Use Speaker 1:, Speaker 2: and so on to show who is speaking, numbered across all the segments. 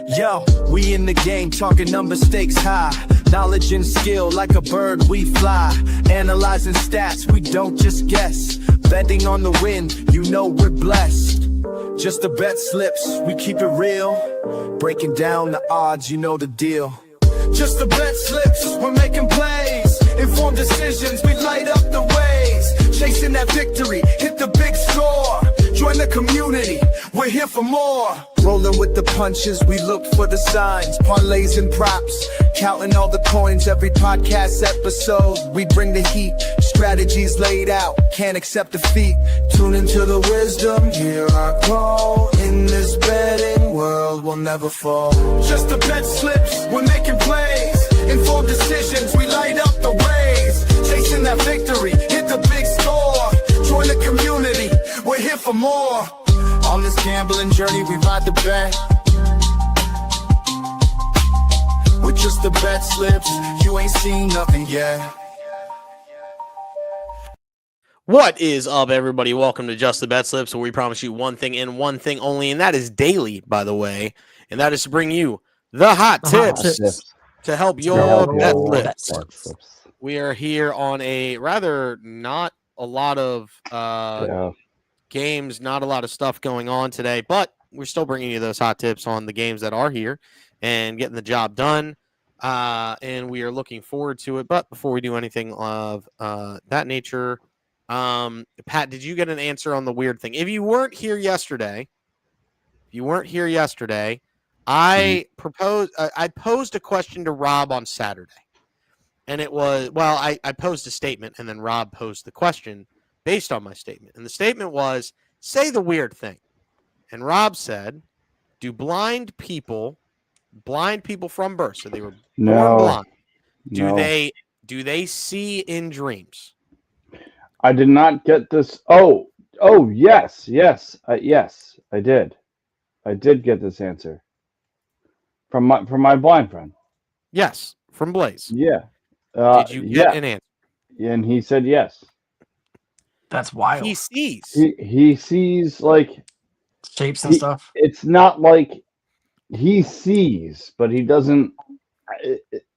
Speaker 1: Yo, we in the game, talking number stakes high. Knowledge and skill, like a bird we fly. Analyzing stats, we don't just guess. Betting on the wind, you know we're blessed. Just the bet slips, we keep it real. Breaking down the odds, you know the deal. Just the bet slips, we're making plays. Informed decisions, we light up the ways. Chasing that victory, hit the big score. Join the community, we're here for more. Rolling with the punches, we look for the signs. Parlays and props, counting all the coins. Every podcast episode, we bring the heat. Strategies laid out, can't accept defeat. Tune into the wisdom, hear our call. In this betting world, we'll never fall. Just the bet slips, we're making plays. Informed decisions, we light up the ways. Chasing that victory, hit the big score. Join the community, we're here for more. On this gambling journey, we ride the bet. With just the bet slips, you ain't seen nothing yet.
Speaker 2: What is up, everybody? Welcome to Just the Bet Slips, where we promise you one thing and one thing only, and that is daily, by the way, and that is to bring you the hot tips to help your bet slips. We are here on a rather not a lot of games, not a lot of stuff going on today, but we're still bringing you those hot tips on the games that are here and getting the job done, and we are looking forward to it. But before we do anything of that nature, Pat, did you get an answer on the weird thing? If you weren't here yesterday, I posed a question to Rob on Saturday, and it was, well, I posed a statement, and then Rob posed the question based on my statement. And the statement was, say the weird thing. And Rob said, do blind people from birth, so they were born blind, do they see in dreams?
Speaker 3: I did not get this. Oh, yes, I did. I did get this answer from my blind friend.
Speaker 2: Yes, from Blaze.
Speaker 3: Yeah.
Speaker 2: Did you get an answer?
Speaker 3: And he said yes.
Speaker 4: That's wild.
Speaker 2: He sees.
Speaker 3: He sees like
Speaker 4: shapes and stuff.
Speaker 3: It's not like he sees, but he doesn't.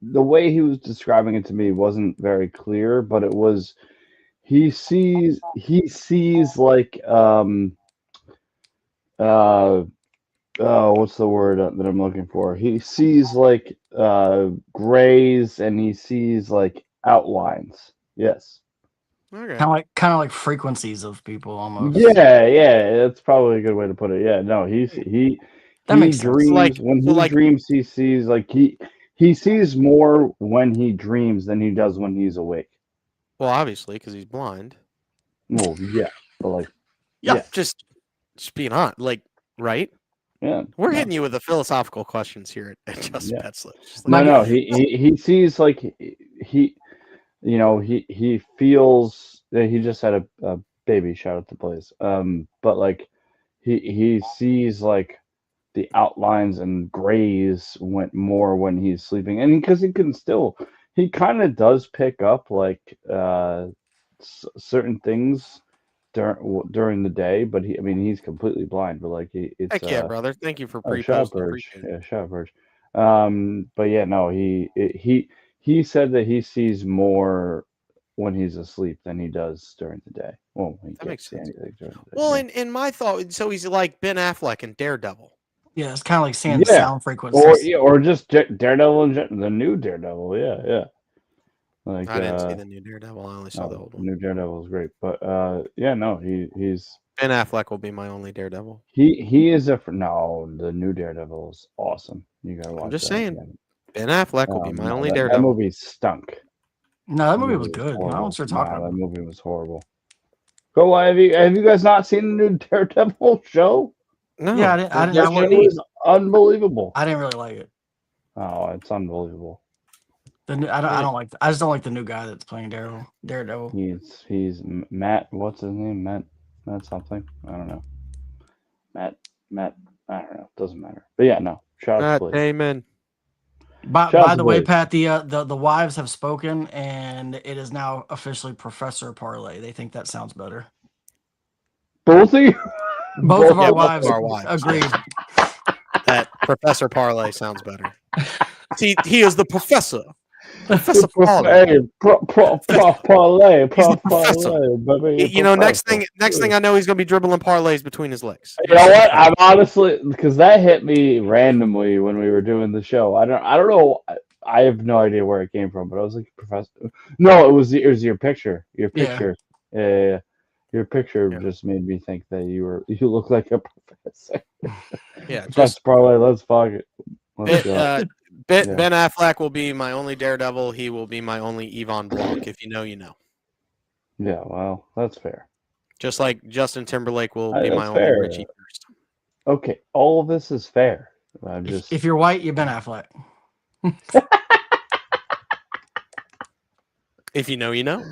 Speaker 3: The way he was describing it to me wasn't very clear, but it was. He sees like what's the word that I'm looking for? He sees like grays, and he sees like outlines. Yes.
Speaker 2: Okay.
Speaker 4: Kind of like frequencies of people almost.
Speaker 3: Yeah, that's probably a good way to put it. Yeah, no, he
Speaker 4: makes
Speaker 3: dreams.
Speaker 4: sense.
Speaker 3: When he dreams, he sees like he sees more when he dreams than he does when he's awake.
Speaker 2: Well, obviously, because he's blind.
Speaker 3: Well, yeah, but like,
Speaker 2: yeah. Just being honest, like, right?
Speaker 3: Yeah,
Speaker 2: we're hitting you with the philosophical questions here at Just Bet Slips.
Speaker 3: No, he sees like he feels that he just had a baby. Shout out to Blaze. But like he sees like the outlines and grays went more when he's sleeping, and because he kind of does pick up like certain things during the day, but he's completely blind. But like it's
Speaker 2: heck yeah, brother. Thank you for
Speaker 3: pre-posting. Shout Verge. But yeah, no, he said that he sees more when he's asleep than he does during the day. Well, he can't see anything during the day.
Speaker 2: Well, in my thought, so he's like Ben Affleck in Daredevil.
Speaker 4: Yeah, it's kind of like seeing sound frequencies.
Speaker 3: Or just Daredevil, the new Daredevil. Yeah. Like,
Speaker 2: I didn't see the new Daredevil. I only saw the old one.
Speaker 3: New Daredevil is great, but he's
Speaker 2: Ben Affleck will be my only Daredevil.
Speaker 3: He is the new Daredevil is awesome. You gotta watch.
Speaker 2: I'm just
Speaker 3: that
Speaker 2: saying,
Speaker 3: again.
Speaker 2: Ben Affleck will be my only Daredevil.
Speaker 3: That movie stunk.
Speaker 4: No, that movie was good. I don't start talking about
Speaker 3: that movie was horrible. Have you guys not seen the new Daredevil show?
Speaker 2: No.
Speaker 4: Yeah, I didn't.
Speaker 3: It was unbelievable.
Speaker 4: I didn't really like it.
Speaker 3: Oh, it's unbelievable.
Speaker 4: I don't like. I just don't like the new guy that's playing Daredevil.
Speaker 3: He's Matt. What's his name? Matt something. I don't know. Matt. I don't know. Doesn't matter. But yeah, no. Shout out to Blaze.
Speaker 2: Amen.
Speaker 4: By the way, Pat, the wives have spoken, and it is now officially Professor Parlay. They think that sounds better.
Speaker 3: Both of you?
Speaker 4: Both of our wives agreed.
Speaker 2: That Professor Parlay sounds better. See, he is the professor. Professor Parlay.
Speaker 3: Hey, parlay,
Speaker 2: He's the professor.
Speaker 3: baby,
Speaker 2: You know, next thing I know, he's going to be dribbling parlays between his legs.
Speaker 3: You know what? I'm honestly, because that hit me randomly when we were doing the show. I don't know. I have no idea where it came from, but I was like, Professor. No, it was your picture. Your picture. Yeah. Your picture just made me think that you look like a professor.
Speaker 2: Yeah,
Speaker 3: Professor Parlay. Let's fuck it. Let's go.
Speaker 2: Ben Affleck will be my only Daredevil. He will be my only Yvonne Blanc. If you know, you know.
Speaker 3: Yeah, well, that's fair.
Speaker 2: Just like Justin Timberlake will be my only
Speaker 3: fair.
Speaker 2: Richie first.
Speaker 3: Okay, all of this is fair.
Speaker 4: If you're white, you're Ben Affleck.
Speaker 2: If you know, you know.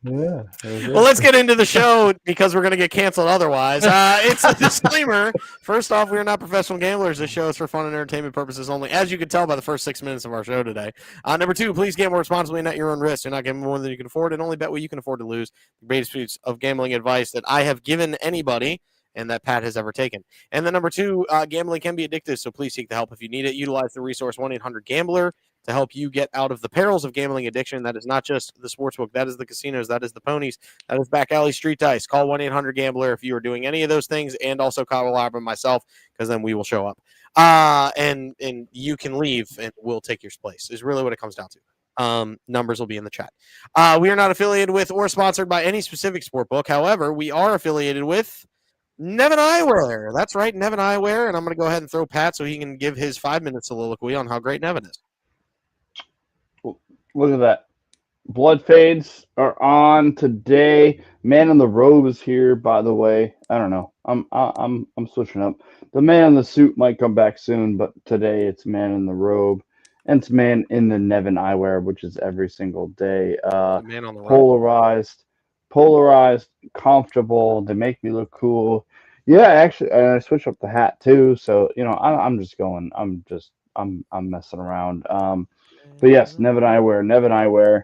Speaker 3: Yeah.
Speaker 2: Well, let's get into the show because we're going to get canceled otherwise. It's a disclaimer. First off, we are not professional gamblers. This show is for fun and entertainment purposes only, as you can tell by the first 6 minutes of our show today. Number two, please gamble responsibly and at your own risk. Do not gamble more than you can afford and only bet what you can afford to lose. The greatest piece of gambling advice that I have given anybody and that Pat has ever taken. And then number two, gambling can be addictive, so please seek the help if you need it. Utilize the resource 1-800-GAMBLER to help you get out of the perils of gambling addiction. That is not just the sportsbook. That is the casinos. That is the ponies. That is back alley street dice. Call 1-800-GAMBLER if you are doing any of those things, and also call Rob and myself, because then we will show up. And you can leave, and we'll take your place, is really what it comes down to. Numbers will be in the chat. We are not affiliated with or sponsored by any specific sportbook. However, we are affiliated with Nevin Eyewear. That's right, Nevin Eyewear. And I'm going to go ahead and throw Pat so he can give his 5 minutes soliloquy on how great Nevin is.
Speaker 3: Look at that. Blood fades are on today. Man in the robe is here, by the way. I don't know. I'm switching up. The man in the suit might come back soon, but today it's man in the robe. And it's man in the Nevin Eyewear, which is every single day.
Speaker 2: Man on the
Speaker 3: polarized, comfortable. They make me look cool. Yeah, actually, and I switched up the hat too. So I'm just going. I'm messing around. But yes, Nevin Eyewear.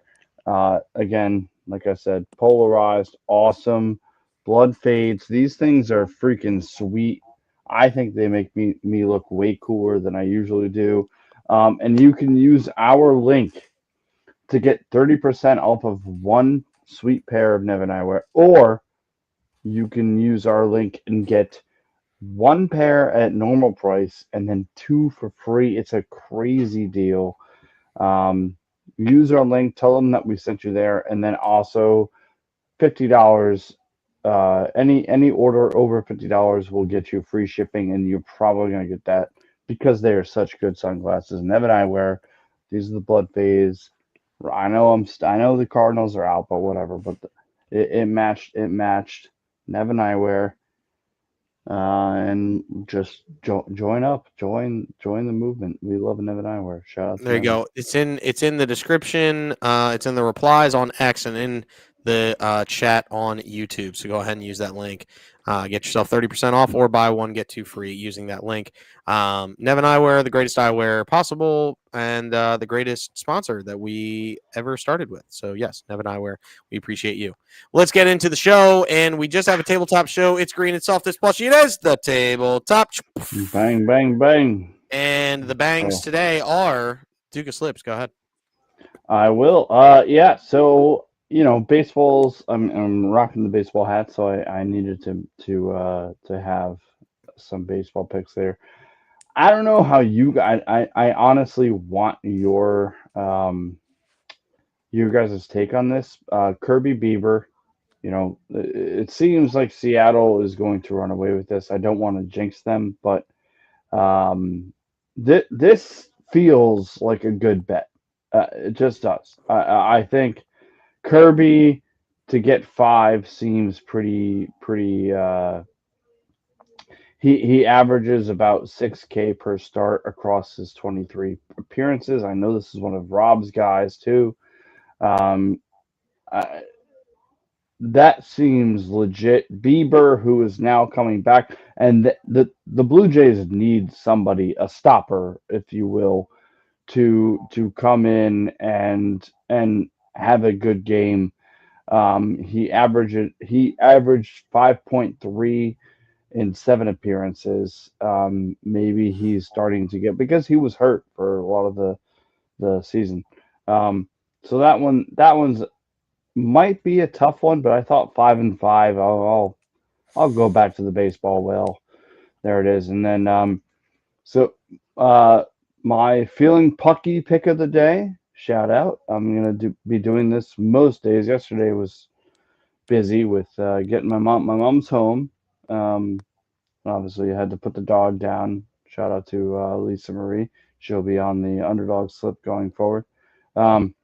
Speaker 3: Again, like I said, polarized, awesome. Blood fades. These things are freaking sweet. I think they make me look way cooler than I usually do. And you can use our link to get 30% off of one sweet pair of Nevin Eyewear, or you can use our link and get one pair at normal price and then two for free. It's a crazy deal. Use our link, tell them that we sent you there, and then also $50. Any order over $50 will get you free shipping, and you're probably gonna get that because they are such good sunglasses. Nevin Eyewear, these are the blood phase. I know the Cardinals are out, but whatever. But it matched. Nevin Eyewear. And just join up, join the movement. We love Nevin Eyewear. Shout out.
Speaker 2: There you go. It's in the description. It's in the replies on X and in the chat on YouTube. So go ahead and use that link. Get yourself 30% off, or buy one get two free using that link. Nevin Eyewear, the greatest eyewear possible, and the greatest sponsor that we ever started with. So yes, Nevin Eyewear, we appreciate you. Let's get into the show, and we just have a tabletop show. It's green and soft as plushie. It is the tabletop.
Speaker 3: Bang, bang, bang.
Speaker 2: And the bangs today are Duke of Slips. Go ahead.
Speaker 3: I will. Yeah. So baseballs. I'm rocking the baseball hat, so I needed to have some baseball picks there. I don't know how you guys. I honestly want your guys' take on this. Kirby Bieber. It seems like Seattle is going to run away with this. I don't want to jinx them, but this feels like a good bet. It just does. I think Kirby to get 5 seems pretty. He averages about 6K per start across his 23 appearances. I know this is one of Rob's guys too. That seems legit. Bieber, who is now coming back, and the Blue Jays need somebody, a stopper, if you will, to come in and have a good game. He averaged 5.3 in 7 appearances. Maybe he's starting to get, because he was hurt for a lot of the season. So that one's might be a tough one, but I thought 5-5. I'll go back to the baseball well. There it is. And then so my feeling pucky pick of the day. Shout out. I'm gonna be doing this most days. Yesterday was busy with getting my mom. My mom's home. Obviously, I had to put the dog down. Shout out to Lisa Marie. She'll be on the underdog slip going forward. Um,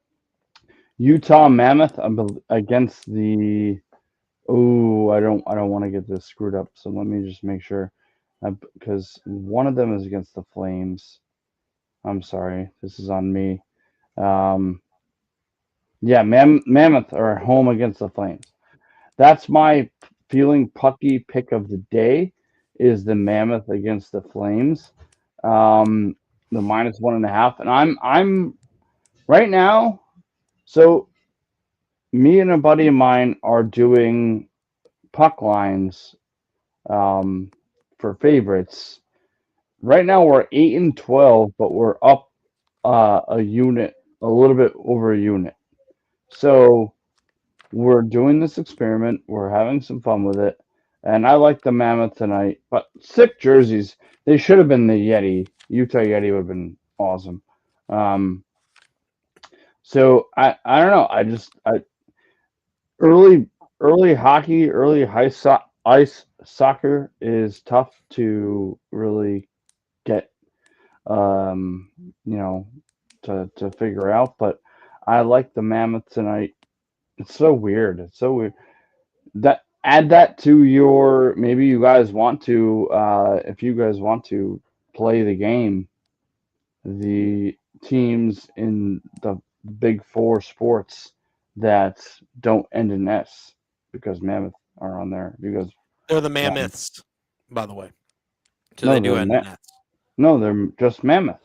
Speaker 3: Utah Mammoth against the. Oh, I don't want to get this screwed up. So let me just make sure, because one of them is against the Flames. I'm sorry, this is on me. Um, yeah, Mammoth are home against the Flames. That's my feeling pucky pick of the day. Is the Mammoth against the Flames, the -1.5, and I'm right now. So me and a buddy of mine are doing puck lines for favorites. Right now we're 8-12, but we're up a unit, a little bit over a unit. So we're doing this experiment. We're having some fun with it, and I like the Mammoth tonight. But sick jerseys. They should have been the Yeti. Utah Yeti would have been awesome. So I don't know. I early hockey, early ice soccer is tough to really get you know to figure out. But I like the Mammoth tonight. It's so weird. It's so weird. That add that to your, maybe you guys want to, if you guys want to play the game, the teams in the big four sports that don't end in S, because Mammoth are on there. Because
Speaker 2: They're the Mammoths, by the way. So
Speaker 3: no,
Speaker 2: they do end in S.
Speaker 3: No, they're just Mammoth.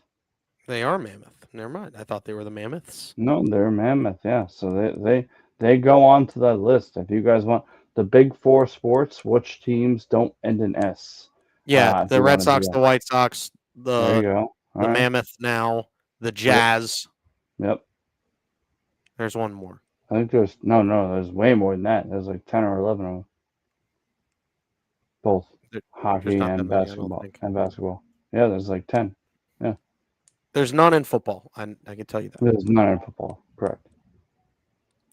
Speaker 2: They are Mammoth. Never mind. I thought they were the Mammoths.
Speaker 3: No, they're Mammoth. Yeah, so they go on to that list. If you guys want the big four sports, which teams don't end in S?
Speaker 2: Yeah,
Speaker 3: If
Speaker 2: the
Speaker 3: you
Speaker 2: Red
Speaker 3: want to do
Speaker 2: Sox,
Speaker 3: that.
Speaker 2: the White Sox,
Speaker 3: There you
Speaker 2: the
Speaker 3: go. All
Speaker 2: the
Speaker 3: right.
Speaker 2: Mammoth now, the Jazz.
Speaker 3: Yep.
Speaker 2: There's one more.
Speaker 3: I think there's there's way more than that. There's like 10 or 11 of them. Both
Speaker 2: There's
Speaker 3: hockey
Speaker 2: not that
Speaker 3: and
Speaker 2: many, I don't
Speaker 3: basketball.
Speaker 2: think.
Speaker 3: Yeah, there's like 10. Yeah.
Speaker 2: There's none in football. I can tell you that.
Speaker 3: There's none in football. Correct.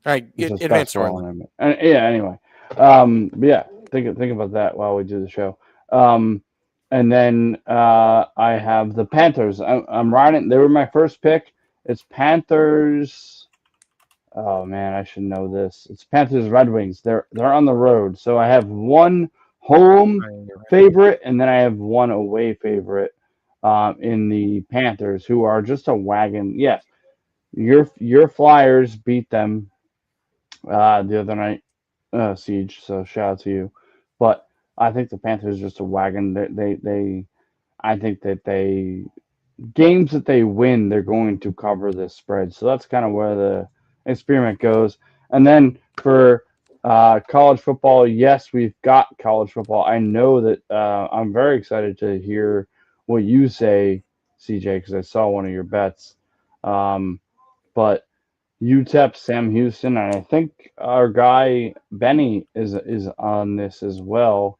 Speaker 2: All right,
Speaker 3: It's just
Speaker 2: advanced
Speaker 3: basketball
Speaker 2: storyline.
Speaker 3: and yeah, anyway. But yeah, think about that while we do the show. And then I have the Panthers. I'm riding. They were my first pick. It's Panthers. Oh man, I should know this. It's Panthers Red Wings. They're on the road. So I have one home favorite, and then I have one away favorite in the Panthers, who are just a wagon. Yes, your Flyers beat them the other night, Siege. So shout out to you. But I think the Panthers are just a wagon. I think that games that they win, they're going to cover this spread. So that's kind of where the experiment goes. And then for college football, yes, we've got college football. I know that I'm very excited to hear what you say, CJ, because I saw one of your bets. But UTEP, Sam Houston, and I think our guy Benny is on this as well.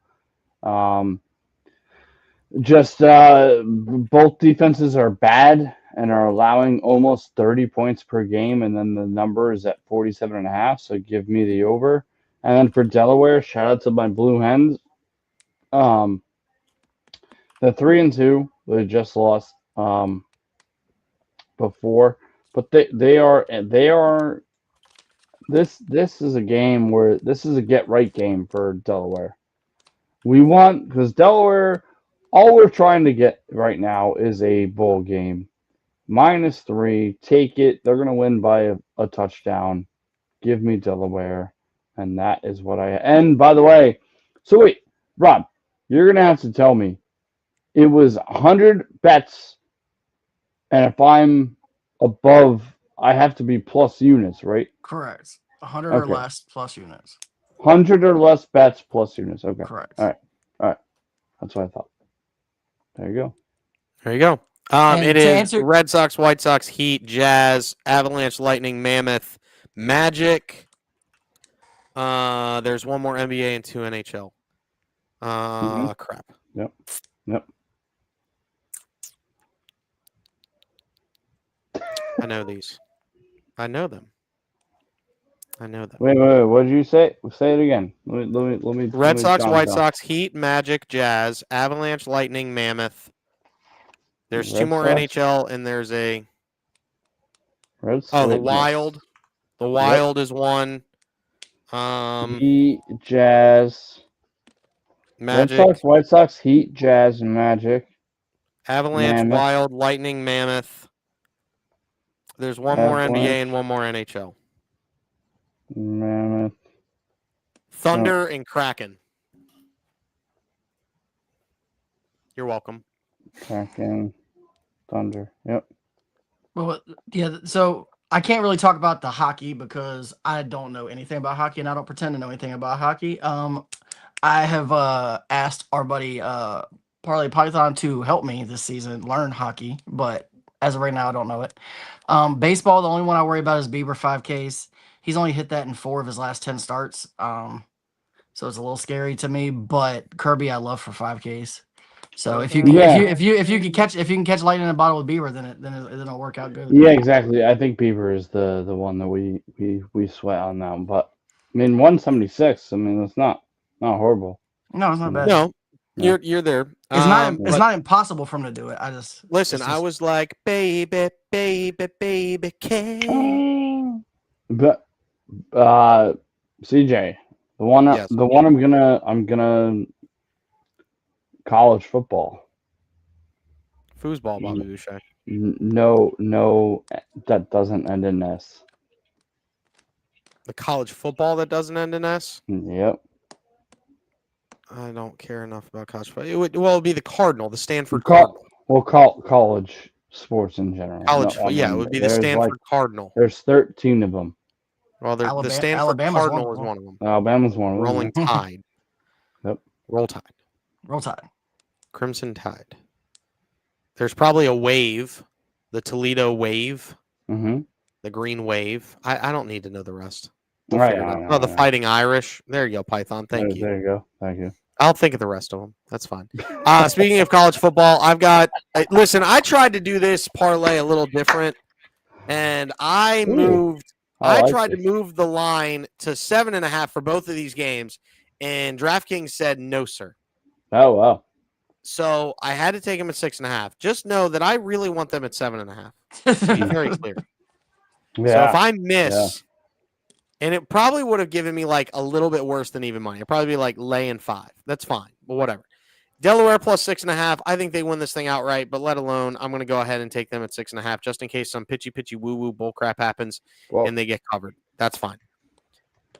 Speaker 3: Just both defenses are bad and are allowing almost 30 points per game, and then the number is at 47.5. So give me the over. And then for Delaware, shout out to my Blue Hens. The 3-2 they just lost before, but they are this is a game where this is a get right game for Delaware. We want, because Delaware, all we're trying to get right now is a bowl game. -3, take it. They're gonna win by a touchdown. Give me Delaware, and that is what I. And by the way, so wait, Rob, you're gonna have to tell me. It was 100 bets, and if I'm above, I have to be plus units, right?
Speaker 4: Correct. 100 or
Speaker 3: Okay.
Speaker 4: less plus units.
Speaker 3: 100 or less bets plus units. Okay.
Speaker 4: Correct.
Speaker 3: All right. That's what I thought. There you go.
Speaker 2: There you go.
Speaker 4: And
Speaker 2: It
Speaker 4: to
Speaker 2: is
Speaker 4: answer-
Speaker 2: Red Sox, White Sox, Heat, Jazz, Avalanche, Lightning, Mammoth, Magic. There's one more NBA and 2 NHL. Crap.
Speaker 3: Yep.
Speaker 2: I know these. I know them.
Speaker 3: Wait. What did you say? Say it again. Let me.
Speaker 2: Red Sox, White
Speaker 3: down.
Speaker 2: Sox, Heat, Magic, Jazz, Avalanche, Lightning, Mammoth. There's
Speaker 3: Red
Speaker 2: 2 more
Speaker 3: Sox,
Speaker 2: NHL, and there's a
Speaker 3: the
Speaker 2: Wild. The Wild is one.
Speaker 3: Heat, Jazz,
Speaker 2: Magic,
Speaker 3: Red Sox, White Sox, Heat, Jazz, Magic,
Speaker 2: Avalanche,
Speaker 3: Mammoth.
Speaker 2: Wild, Lightning, Mammoth. There's one more NBA and one more NHL.
Speaker 3: Mammoth.
Speaker 2: Thunder and Kraken. You're welcome.
Speaker 3: Kraken. Thunder. Yep.
Speaker 4: Well, yeah. So I can't really talk about the hockey because I don't know anything about hockey, and I don't pretend to know anything about hockey. I have asked our buddy Parlay Python to help me this season learn hockey, but as of right now, I don't know it. Baseball, the only one I worry about is Bieber 5Ks. He's only hit that in 4 of his last 10 starts, so it's a little scary to me. But Kirby, I love for 5Ks. So if you can catch lightning in a bottle with Bieber, then it'll work out good.
Speaker 3: Yeah, exactly. I think Bieber is the one that we sweat on now. But I mean, 176. I mean, it's not horrible.
Speaker 4: No, it's not bad.
Speaker 2: No, you're there.
Speaker 4: It's not impossible for him to do it. I just
Speaker 2: listen. I was like, baby, K.
Speaker 3: But CJ, the one I'm gonna college football.
Speaker 2: Foosball, Bobby Boucher.
Speaker 3: No, that doesn't end in S.
Speaker 2: The college football that doesn't end in S?
Speaker 3: Yep.
Speaker 2: I don't care enough about college football. It would be the Cardinal, the Stanford Cardinal.
Speaker 3: We'll call college sports in general.
Speaker 2: It would be the Stanford Cardinal.
Speaker 3: There's 13 of them.
Speaker 2: Well, the Stanford Cardinal is one of them.
Speaker 3: Alabama's one of them.
Speaker 2: Rolling Tide.
Speaker 3: Yep.
Speaker 4: Roll Tide.
Speaker 2: Crimson Tide. There's probably a wave, the Toledo Wave, the Green Wave. I don't need to know the rest. The Fighting Irish. There you go, Python. Thank you.
Speaker 3: There you go. Thank you.
Speaker 2: I'll think of the rest of them. That's fine. Speaking of college football, listen, I tried to do this parlay a little different, and I tried to move the line to 7.5 for both of these games, and DraftKings said no, sir.
Speaker 3: Oh, wow.
Speaker 2: So I had to take them at 6.5. Just know that I really want them at 7.5. To be very clear.
Speaker 3: Yeah.
Speaker 2: So if I miss, and it probably would have given me like a little bit worse than even money. It'd probably be like laying 5. That's fine, but whatever. Delaware plus 6.5. I think they win this thing outright, but let alone I'm going to go ahead and take them at 6.5 just in case some pitchy woo bull crap happens and they get covered. That's fine.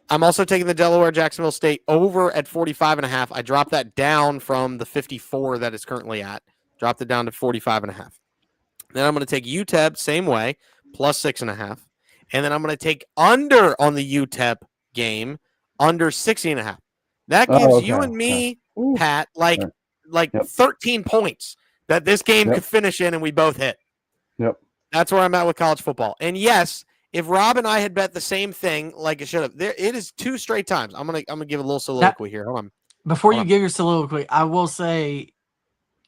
Speaker 2: I'm also taking the Delaware Jacksonville State over at 45.5. I dropped that down from the 54 that it's currently at. Dropped it down to 45.5. Then I'm going to take UTEP same way plus 6.5. And then I'm going to take under on the UTEP game, under 60.5. That gives you and me, Pat, like 13 points that this game could finish in, and we both hit.
Speaker 3: Yep.
Speaker 2: That's where I'm at with college football. And yes, if Rob and I had bet the same thing, like it should have, it is 2 straight times. I'm gonna give a little soliloquy here. Hold on.
Speaker 4: Before you give your soliloquy, I will say,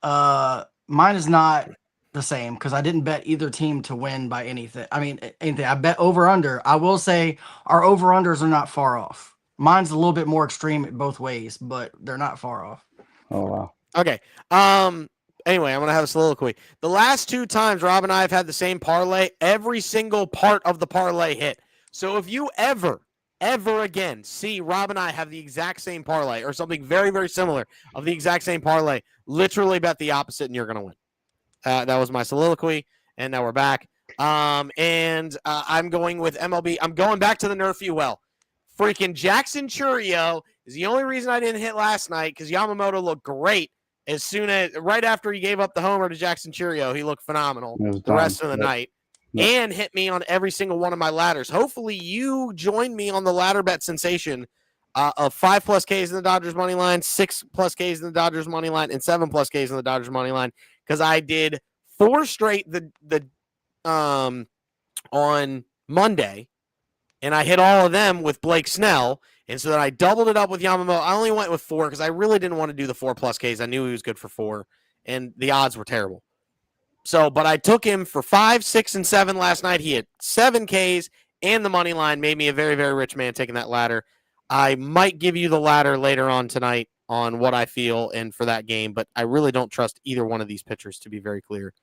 Speaker 4: mine is not the same because I didn't bet either team to win by anything. I mean, anything. I bet over under. I will say our over unders are not far off. Mine's a little bit more extreme both ways, but they're not far off.
Speaker 3: Oh wow.
Speaker 2: Okay. Anyway, I'm gonna have a soliloquy. The last 2 times Rob and I have had the same parlay, every single part of the parlay hit. So if you ever again see Rob and I have the exact same parlay or something very, very similar of the exact same parlay, literally bet the opposite and you're gonna win. That was my soliloquy, and now we're back. I'm going with MLB. I'm going back to the Nerf UL. Freaking Jackson Churio is the only reason I didn't hit last night because Yamamoto looked great. Right after he gave up the homer to Jackson Churio, he looked phenomenal the rest of the night and hit me on every single one of my ladders. Hopefully you join me on the ladder bet sensation of 5+ Ks in the Dodgers money line, 6+ Ks in the Dodgers money line, and 7+ Ks in the Dodgers money line because I did 4 straight on Monday, and I hit all of them with Blake Snell, and so then I doubled it up with Yamamoto. I only went with 4 because I really didn't want to do the 4+ Ks. I knew he was good for 4, and the odds were terrible. So, but I took him for 5, 6, and 7 last night. He had 7 Ks, and the money line made me a very, very rich man taking that ladder. I might give you the ladder later on tonight on what I feel and for that game, but I really don't trust either one of these pitchers, to be very clear,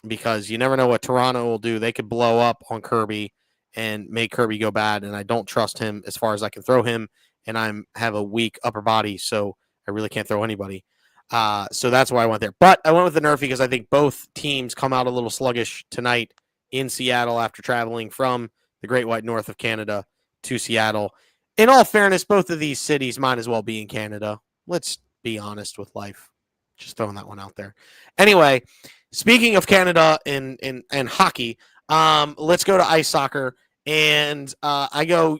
Speaker 2: because you never know what Toronto will do. They could blow up on Kirby and make Kirby go bad, and I don't trust him as far as I can throw him, and I have a weak upper body, so I really can't throw anybody. So that's why I went there. But I went with the Nerfy because I think both teams come out a little sluggish tonight in Seattle after traveling from the Great White North of Canada to Seattle. In all fairness, both of these cities might as well be in Canada. Let's be honest with life. Just throwing that one out there. Anyway, speaking of Canada and hockey, let's go to ice soccer. And I go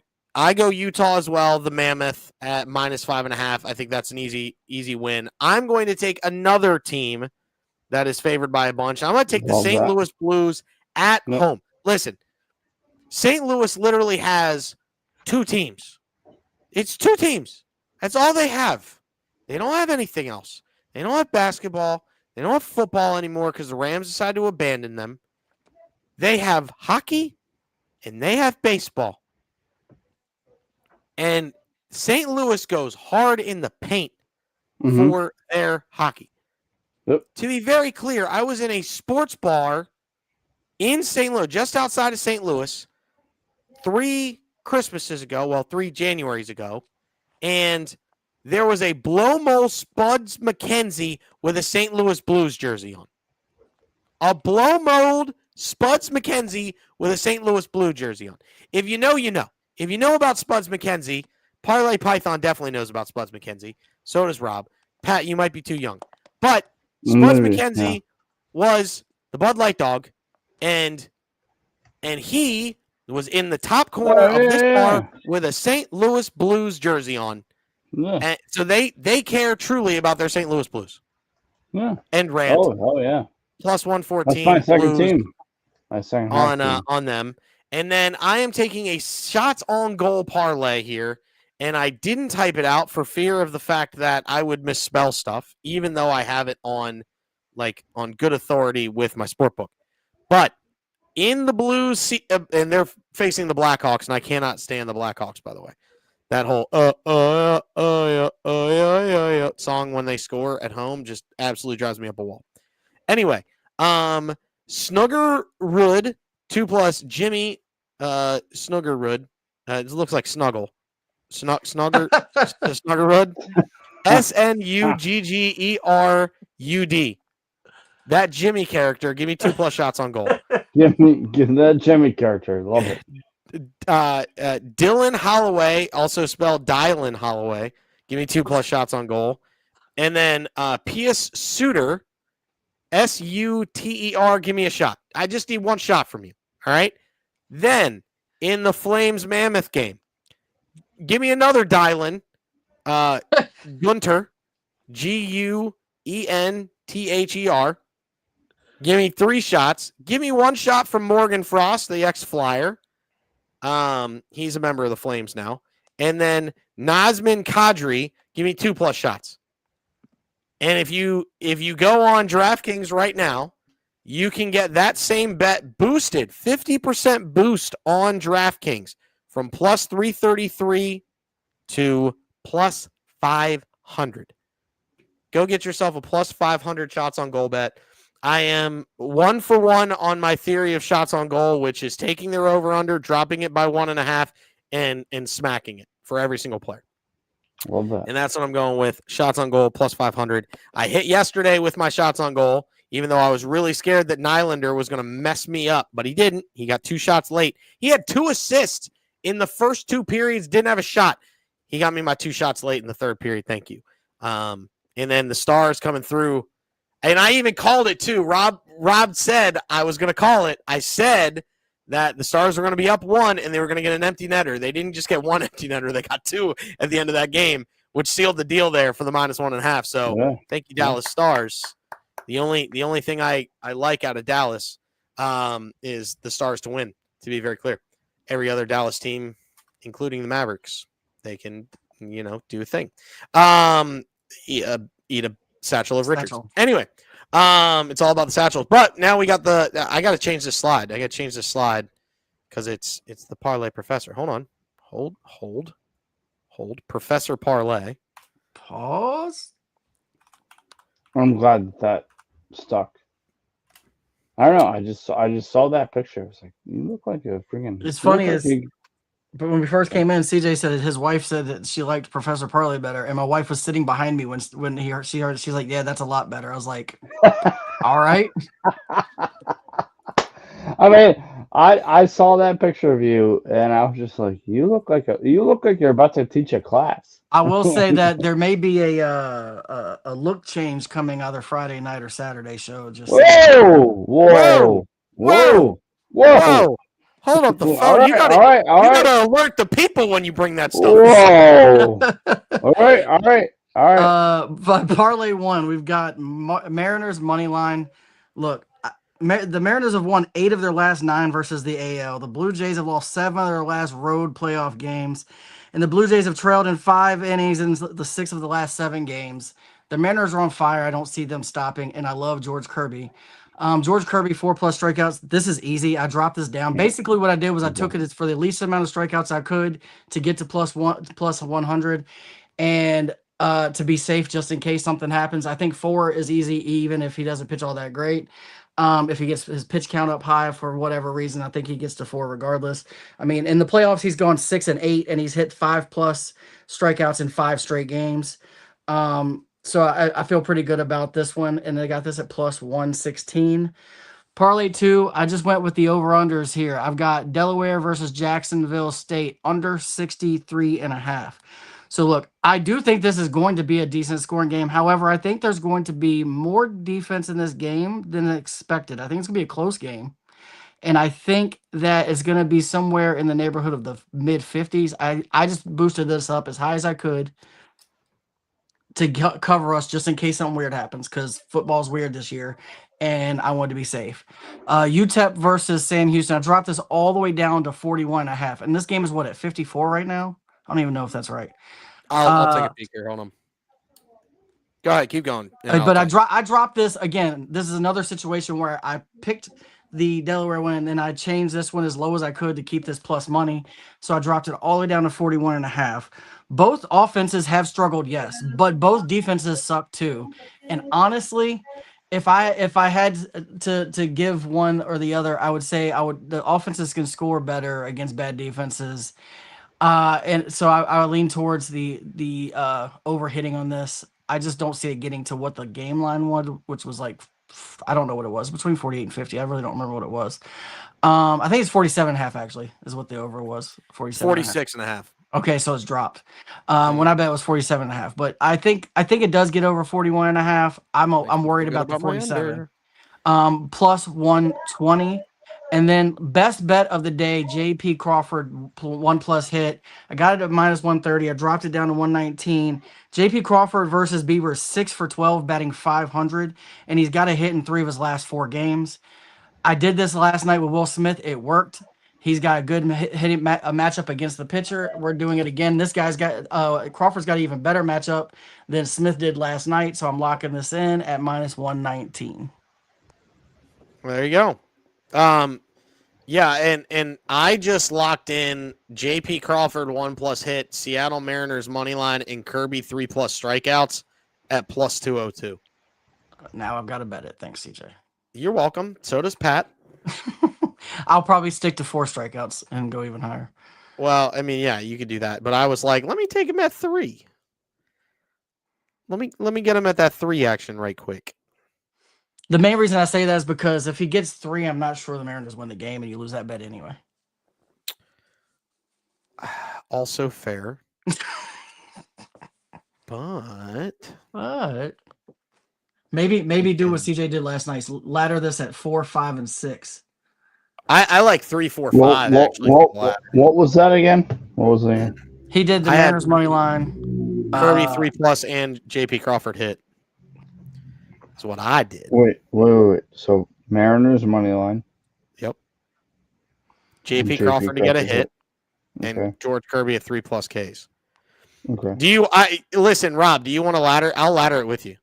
Speaker 2: Utah as well, the Mammoth at -5.5. I think that's an easy win. I'm going to take another team that is favored by a bunch. I'm going to take the St. Louis Blues at home. Listen, St. Louis literally has 2 teams. It's 2 teams. That's all they have. They don't have anything else. They don't have basketball. They don't have football anymore because the Rams decided to abandon them. They have hockey and they have baseball. And St. Louis goes hard in the paint for their hockey.
Speaker 3: Yep.
Speaker 2: To be very clear, I was in a sports bar in St. Louis, just outside of St. Louis, 3 Christmases ago, 3 Januaries ago, and there was a blow-mo Spuds McKenzie with a St. Louis Blues jersey on. A blow-mold Spuds McKenzie with a St. Louis Blue jersey on. If you know, you know. If you know about Spuds McKenzie, Parlay Python definitely knows about Spuds McKenzie. So does Rob. Pat, you might be too young. But Spuds McKenzie was the Bud Light dog, and he was in the top corner of this bar with a St. Louis Blues jersey on.
Speaker 3: Yeah.
Speaker 2: And so they care truly about their St. Louis Blues.
Speaker 3: Yeah.
Speaker 2: And Rand.
Speaker 3: Oh yeah.
Speaker 2: Plus 114.
Speaker 3: That's my second
Speaker 2: Blues
Speaker 3: team. My second team.
Speaker 2: On them. And then I am taking a shots on goal parlay here, and I didn't type it out for fear of the fact that I would misspell stuff, even though I have it on good authority with my sportbook. But in the Blues, and they're facing the Blackhawks, and I cannot stand the Blackhawks, by the way. That whole song when they score at home just absolutely drives me up a wall. Anyway, Snuggerud 2+ Jimmy Snuggerud. It looks like Snuggle. Snuggerud. Snuggerud. That Jimmy character. Give me 2+ shots on goal.
Speaker 3: Give that Jimmy character. Love it.
Speaker 2: Dylan Holloway, also spelled Dylan Holloway. Give me 2+ shots on goal. And then Pius Suter, Suter. Give me a shot. I just need 1 shot from you. All right. Then in the Flames Mammoth game, give me another Dylan, Gunter, Guenther. Give me 3 shots. Give me 1 shot from Morgan Frost, the ex-Flyer. He's a member of the Flames now. And then Nazem Kadri, give me 2+ shots. And if you go on DraftKings right now, you can get that same bet boosted, 50% boost on DraftKings from plus 333 to plus 500. Go get yourself a plus 500 shots on goal bet. I am 1 for 1 on my theory of shots on goal, which is taking their over-under, dropping it by 1.5, and smacking it for every single player.
Speaker 3: Love that.
Speaker 2: And that's what I'm going with. Shots on goal, plus 500. I hit yesterday with my shots on goal, even though I was really scared that Nylander was going to mess me up, but he didn't. He got 2 shots late. He had 2 assists in the first 2 periods, didn't have a shot. He got me my 2 shots late in the 3rd period. Thank you. And then the Stars coming through. And I even called it too. Rob said I was going to call it. I said that the Stars were going to be up 1 and they were going to get an empty netter. They didn't just get 1 empty netter; they got 2 at the end of that game, which sealed the deal there for the -1.5. So thank you, Dallas Stars. The only thing I like out of Dallas is the Stars to win. To be very clear, every other Dallas team, including the Mavericks, they can do a thing. Eat a satchel of Richards. Anyway, it's all about the satchels. But now we got I got to change this slide. I got to change this slide because it's the parlay professor. Hold on. Hold. Professor Parlay.
Speaker 4: Pause.
Speaker 3: I'm glad that stuck. I don't know. I just saw that picture. I was like, you look like a freaking.
Speaker 4: It's funny but when we first came in, CJ said that his wife said that she liked Professor Parlay better, and my wife was sitting behind me when she heard. She's like, "Yeah, that's a lot better." I was like, "All right."
Speaker 3: I mean, I saw that picture of you, and I was just like, you look like you're about to teach a class.
Speaker 4: I will say that there may be a look change coming either Friday night or Saturday show. Just
Speaker 3: whoa.
Speaker 2: Hold up the phone.
Speaker 3: All right,
Speaker 2: you gotta alert the people when you bring that stuff.
Speaker 3: Whoa. all right.
Speaker 4: But parlay 1, we've got Mariners money line. Look, the Mariners have won 8 of their last 9 versus the AL. The Blue Jays have lost 7 of their last road playoff games, and the Blue Jays have trailed in 5 innings in the 6 of the last 7 games. The Mariners are on fire. I don't see them stopping, and I love George Kirby. George Kirby, 4+ strikeouts. This is easy. I dropped this down. Basically, what I did was I took it for the least amount of strikeouts I could to get to plus 100, and to be safe just in case something happens. I think 4 is easy, even if he doesn't pitch all that great. If he gets his pitch count up high for whatever reason, I think he gets to 4 regardless. I mean, in the playoffs, he's gone 6 and 8, and he's hit 5+ strikeouts in 5 straight games. So I feel pretty good about this one, and they got this at plus 116. Parlay 2, I just went with the over-unders here. I've got Delaware versus Jacksonville State, under 63.5. So look, I do think this is going to be a decent scoring game. However, I think there's going to be more defense in this game than expected. I think it's going to be a close game. And I think that it's going to be somewhere in the neighborhood of the mid-50s. I just boosted this up as high as I could to cover us just in case something weird happens, because football's weird this year, and I wanted to be safe. UTEP versus Sam Houston. I dropped this all the way down to 41.5. And this game is at 54 right now? I don't even know if that's right.
Speaker 2: I'll take a peek here. Hold on. Go ahead. Keep going.
Speaker 4: But I dropped this again. This is another situation where I picked the Delaware one, and then I changed this one as low as I could to keep this plus money. So I dropped it all the way down to 41.5. Both offenses have struggled, yes, but both defenses suck too. And honestly, if I had to give one or the other, I would say the offenses can score better against bad defenses. And so I would lean towards the overhitting on this. I just don't see it getting to what the game line was, which was like, I don't know what it was, between 48 and 50. I really don't remember what it was. I think it's 47.5 actually is what the over was.
Speaker 2: 46.5.
Speaker 4: Okay, so it's dropped. When I bet it was 47.5, but I think it does get over 41.5. I'm worried about the 47. Plus 120. And then best bet of the day, J.P. Crawford 1+ hit. I got it at minus 130. I dropped it down to 119. J.P. Crawford versus Beaver, 6 for 12, batting 500, and he's got a hit in 3 of his last 4 games. I did this last night with Will Smith. It worked. He's got a good matchup against the pitcher. We're doing it again. This guy's got Crawford's got an even better matchup than Smith did last night, so I'm locking this in at minus 119.
Speaker 2: There you go. Yeah, and I just locked in J.P. Crawford 1+ hit, Seattle Mariners money line, and Kirby 3+ strikeouts at plus 202.
Speaker 4: Now I've got to bet it. Thanks, CJ.
Speaker 2: You're welcome. So does Pat.
Speaker 4: I'll probably stick to 4 strikeouts and go even higher.
Speaker 2: Well, I mean, yeah, you could do that, but I was like, let me take him at 3. Let me get him at that 3 action right quick.
Speaker 4: The main reason I say that is because if he gets 3, I'm not sure the Mariners win the game, and you lose that bet anyway.
Speaker 2: Also fair. But maybe do what CJ did last night. Ladder this at 4, 5, and 6. I like 3, 4, 5
Speaker 3: What,
Speaker 2: actually.
Speaker 3: what was that again? What was it?
Speaker 4: He did the
Speaker 2: I had-
Speaker 4: Mariners money line.
Speaker 2: Kirby 3+ and JP Crawford hit. That's what I did.
Speaker 3: Wait. So Mariners money line.
Speaker 2: Yep.
Speaker 3: And
Speaker 2: JP Crawford to get a hit,
Speaker 3: Okay.
Speaker 2: and George Kirby at 3+ Ks.
Speaker 3: Okay.
Speaker 2: Do you? Listen, Rob? Do you want to ladder? I'll ladder it with you.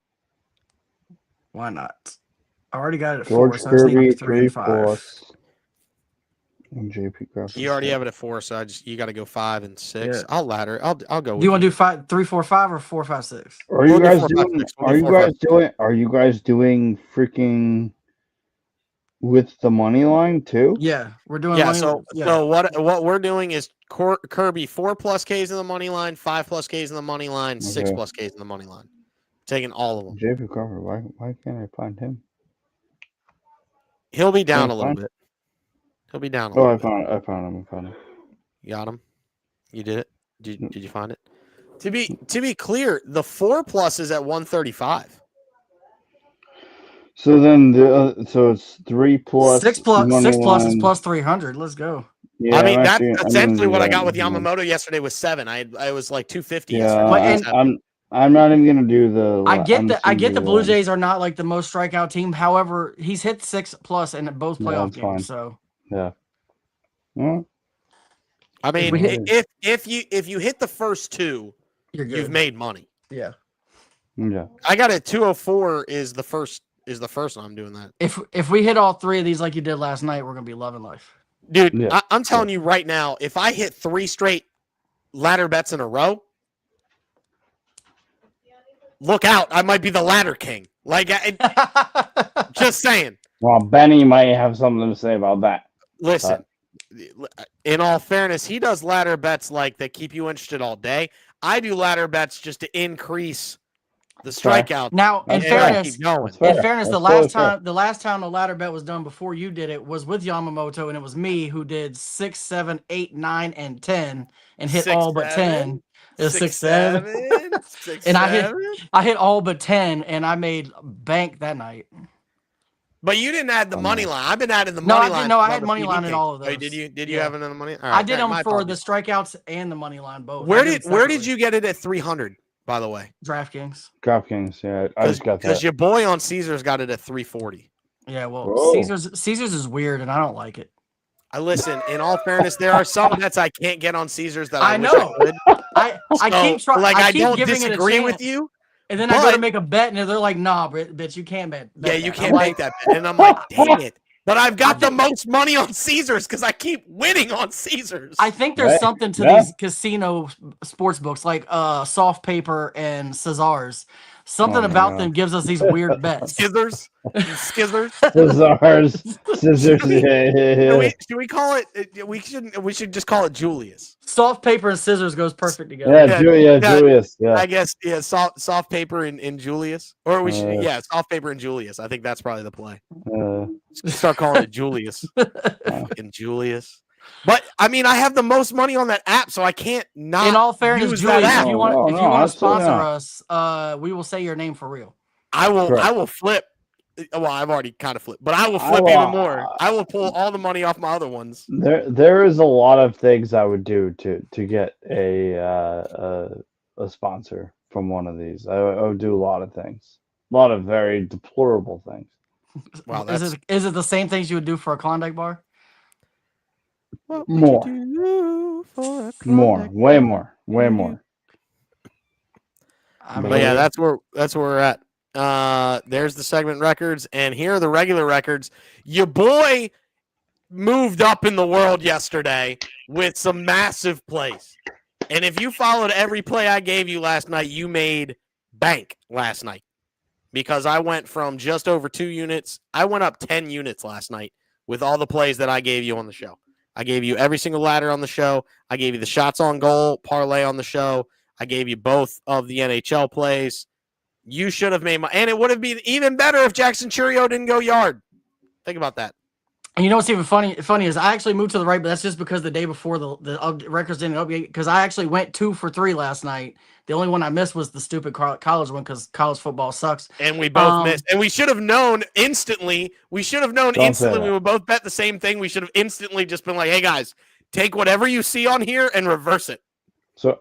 Speaker 4: Why not? I already got it at
Speaker 3: George
Speaker 4: 4, so I just
Speaker 3: Kirby
Speaker 4: need 3 and 5.
Speaker 3: And JP Crawford.
Speaker 2: You already have it at 4, so you got to go 5 and 6.
Speaker 4: Yeah.
Speaker 2: I'll ladder. I'll go.
Speaker 4: Do
Speaker 2: With
Speaker 4: you want to do 5, 3, 4, 5, or 4, 5, 6?
Speaker 3: Are you
Speaker 2: We'll do
Speaker 3: guys
Speaker 2: 4, 5,
Speaker 3: doing?
Speaker 2: 6. We'll
Speaker 3: Are
Speaker 2: do
Speaker 3: you
Speaker 2: 4, 5,
Speaker 3: guys
Speaker 2: 6.
Speaker 3: doing? Are you guys doing freaking with the money line too?
Speaker 4: Yeah, we're doing
Speaker 2: Yeah.
Speaker 4: money.
Speaker 2: So what we're doing is Kirby 4+ Ks in the money line, 5+ Ks in the money line, 6+ Ks in the money line. Taking all of them.
Speaker 3: JP Crawford. Why can't I find him?
Speaker 2: He'll be down a little
Speaker 3: fine.
Speaker 2: bit. He'll be down a
Speaker 3: Oh,
Speaker 2: little
Speaker 3: I
Speaker 2: bit.
Speaker 3: found him.
Speaker 2: You got him. You did it. Did you find it? To be clear, the 4+ is at 135.
Speaker 3: So then so it's 3 plus
Speaker 4: 6 plus is plus 300. Let's go.
Speaker 3: Yeah,
Speaker 2: I mean, that's
Speaker 3: I'm gonna
Speaker 2: essentially
Speaker 3: do
Speaker 2: what I
Speaker 3: that.
Speaker 2: got with Yamamoto yesterday was 7. I was like 250
Speaker 3: Yeah,
Speaker 2: yesterday.
Speaker 3: I'm not even gonna do the.
Speaker 4: I get
Speaker 3: I'm
Speaker 4: the Blue Jays are not like the most strikeout team. However, he's hit 6+ in both playoff
Speaker 3: that's
Speaker 4: games.
Speaker 3: fine.
Speaker 4: So
Speaker 3: Yeah. Well,
Speaker 2: I mean,
Speaker 4: we hit-
Speaker 2: if you hit the first 2,
Speaker 4: you're good.
Speaker 2: you've made money.
Speaker 4: Yeah.
Speaker 3: yeah.
Speaker 2: I got it. 204 is the first one. I'm doing that.
Speaker 4: If we hit all 3 of these like you did last night, we're gonna be loving life.
Speaker 2: Dude,
Speaker 3: Yeah.
Speaker 2: I'm telling you right now, if I hit 3 straight ladder bets in a row, look out. I might be the ladder king. Like, just saying.
Speaker 3: Well, Benny might have something to say about that.
Speaker 2: Listen, in all fairness, he does ladder bets like that keep you interested all day. I do ladder bets just to increase the strikeout.
Speaker 4: Now, in
Speaker 3: That's fair.
Speaker 4: fairness,
Speaker 2: Keep going.
Speaker 4: the last time the ladder bet was done before you did it was with Yamamoto, and it was me who did 6, 7, 8, 9, and 10, and hit
Speaker 2: 6,
Speaker 4: all but 10. It was 6, 7.
Speaker 2: 6,
Speaker 4: And
Speaker 2: 7.
Speaker 4: I hit all but 10, and I made bank that night.
Speaker 2: But you didn't add the money line. I've been adding the
Speaker 4: No,
Speaker 2: money
Speaker 4: I
Speaker 2: line.
Speaker 4: didn't. No, I had
Speaker 2: the
Speaker 4: money
Speaker 2: PD
Speaker 4: line in
Speaker 2: King.
Speaker 4: all of
Speaker 2: Oh,
Speaker 4: those.
Speaker 2: did you
Speaker 4: Yeah.
Speaker 2: have it in the money? All
Speaker 4: I
Speaker 2: right,
Speaker 4: did them
Speaker 2: my
Speaker 4: for the
Speaker 2: apologies.
Speaker 4: strikeouts and the money line both.
Speaker 2: Where
Speaker 4: I
Speaker 2: did
Speaker 4: them
Speaker 2: where
Speaker 4: separately.
Speaker 2: did you get it at 300? By the way,
Speaker 4: DraftKings?
Speaker 3: DraftKings, yeah, I just got that.
Speaker 2: Because your boy on Caesars got it at 340.
Speaker 4: Yeah, well,
Speaker 3: Whoa.
Speaker 4: Caesars is weird, and I don't like it.
Speaker 2: I listen. In all fairness, there are some bets I can't get on Caesars that I wish
Speaker 4: know.
Speaker 2: I could.
Speaker 4: I keep trying.
Speaker 2: Like I
Speaker 4: keep
Speaker 2: don't
Speaker 4: giving it a
Speaker 2: disagree with
Speaker 4: chance.
Speaker 2: you.
Speaker 4: And then I go to
Speaker 2: but-
Speaker 4: make a bet, and they're like, "Nah, bitch, you can't bet."
Speaker 2: Yeah, you
Speaker 4: that."
Speaker 2: can't
Speaker 4: I'm
Speaker 2: make
Speaker 4: like,
Speaker 2: that bet. And I'm like, dang it. But I've got
Speaker 4: I
Speaker 2: the most money on Caesars because I keep winning on Caesars.
Speaker 4: I think there's
Speaker 3: Right.
Speaker 4: something to
Speaker 3: Yeah.
Speaker 4: these casino sports books, like Soft Paper and Cesars. Something
Speaker 3: Oh my
Speaker 4: about
Speaker 3: God.
Speaker 4: them gives us these weird bets.
Speaker 2: Skizzers. Skizzers.
Speaker 3: Scissors, yeah.
Speaker 2: Should we call it? We should just call it Julius.
Speaker 4: Soft Paper and Scissors goes perfect together.
Speaker 3: Yeah, Julius, yeah.
Speaker 2: I guess soft paper in Julius, or we should soft paper in Julius. I think that's probably the play. Start calling it Julius and Julius. But I mean, I have the most money on that app, so I can't not.
Speaker 4: In all fairness,
Speaker 2: use
Speaker 4: Julius,
Speaker 2: that
Speaker 4: if
Speaker 2: app.
Speaker 4: you want
Speaker 3: No,
Speaker 4: to
Speaker 3: absolutely
Speaker 4: sponsor
Speaker 3: not.
Speaker 4: us, we will say your name for real.
Speaker 2: I will.
Speaker 3: Correct.
Speaker 2: I will flip. Well, I've already kind of flipped, but I will
Speaker 3: I
Speaker 2: flip
Speaker 3: will,
Speaker 2: even more. I will pull all the money off my other ones.
Speaker 3: There is a lot of things I would do to get a sponsor from one of these. I would do a lot of things, a lot of very deplorable things.
Speaker 2: Wow,
Speaker 4: is it the same things you would do for a Klondike bar?
Speaker 3: More, way more.
Speaker 4: I
Speaker 2: But
Speaker 4: mean,
Speaker 2: yeah, that's where we're at. There's the segment records, and here are the regular records. Your boy moved up in the world yesterday with some massive plays. And if you followed every play I gave you last night, you made bank last night. Because I went from just over 2 units. I went up 10 units last night with all the plays that I gave you on the show. I gave you every single ladder on the show. I gave you the shots on goal parlay on the show. I gave you both of the NHL plays. You should have made and it would have been even better if Jackson Churio didn't go yard. Think about that.
Speaker 4: And you know what's even funny is I actually moved to the right, but that's just because the day before the records didn't update. Because I actually went 2 for 3 last night. The only one I missed was the stupid college one because college football sucks.
Speaker 2: And we both missed. And we should have known instantly. We should have known
Speaker 3: Don't say
Speaker 2: instantly. We
Speaker 3: that.
Speaker 2: would both bet the same thing. We should have instantly just been like, hey, guys, take whatever you see on here and reverse it.
Speaker 3: So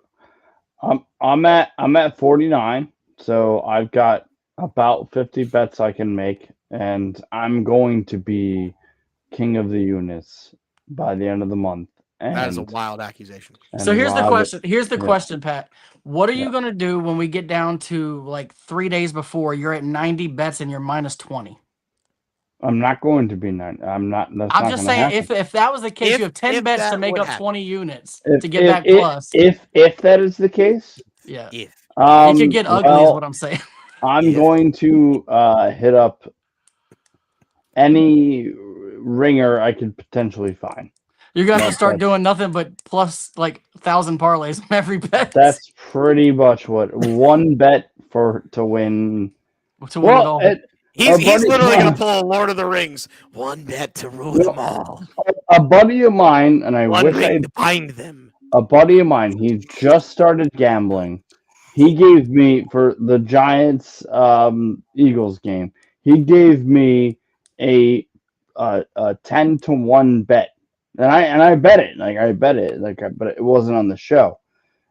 Speaker 3: I'm at 49. So I've got about 50 bets I can make, and I'm going to be king of the units by the end of the month. And,
Speaker 2: That is a wild accusation.
Speaker 4: So here's the
Speaker 3: Rob-
Speaker 4: question. Here's the
Speaker 3: yeah.
Speaker 4: question, Pat. What are you
Speaker 3: Yeah.
Speaker 4: going to do when we get down to like 3 days before you're at 90 bets and you're minus 20?
Speaker 3: I'm not going to be 9. I'm not. That's
Speaker 4: I'm
Speaker 3: not
Speaker 4: just
Speaker 3: gonna
Speaker 4: saying,
Speaker 3: happen.
Speaker 4: if that was the case, you have 10 bets to
Speaker 2: that
Speaker 4: make
Speaker 2: would
Speaker 4: up
Speaker 2: happen.
Speaker 4: 20 units
Speaker 3: If-
Speaker 4: to get back plus.
Speaker 3: If that is the case,
Speaker 4: Yeah.
Speaker 2: If.
Speaker 4: It could get ugly, is
Speaker 3: well,
Speaker 4: what I'm saying.
Speaker 3: I'm
Speaker 2: If.
Speaker 3: going to hit up any ringer I could potentially find.
Speaker 4: You're going to
Speaker 3: No,
Speaker 4: have to start
Speaker 3: that's-
Speaker 4: doing nothing but plus like 1,000 parlays on every bet
Speaker 3: That's pretty much what one bet to win.
Speaker 4: to win it all.
Speaker 2: He's
Speaker 3: Our buddy-
Speaker 2: literally going to pull a Lord of the Rings. One bet to rule them all.
Speaker 3: A buddy of mine, and I
Speaker 2: One
Speaker 3: wish
Speaker 2: ring
Speaker 3: I
Speaker 2: to bind them.
Speaker 3: a buddy of mine, he just started gambling. He gave me for the Giants Eagles game. He gave me a 10-1 bet, and I bet it. But it wasn't on the show.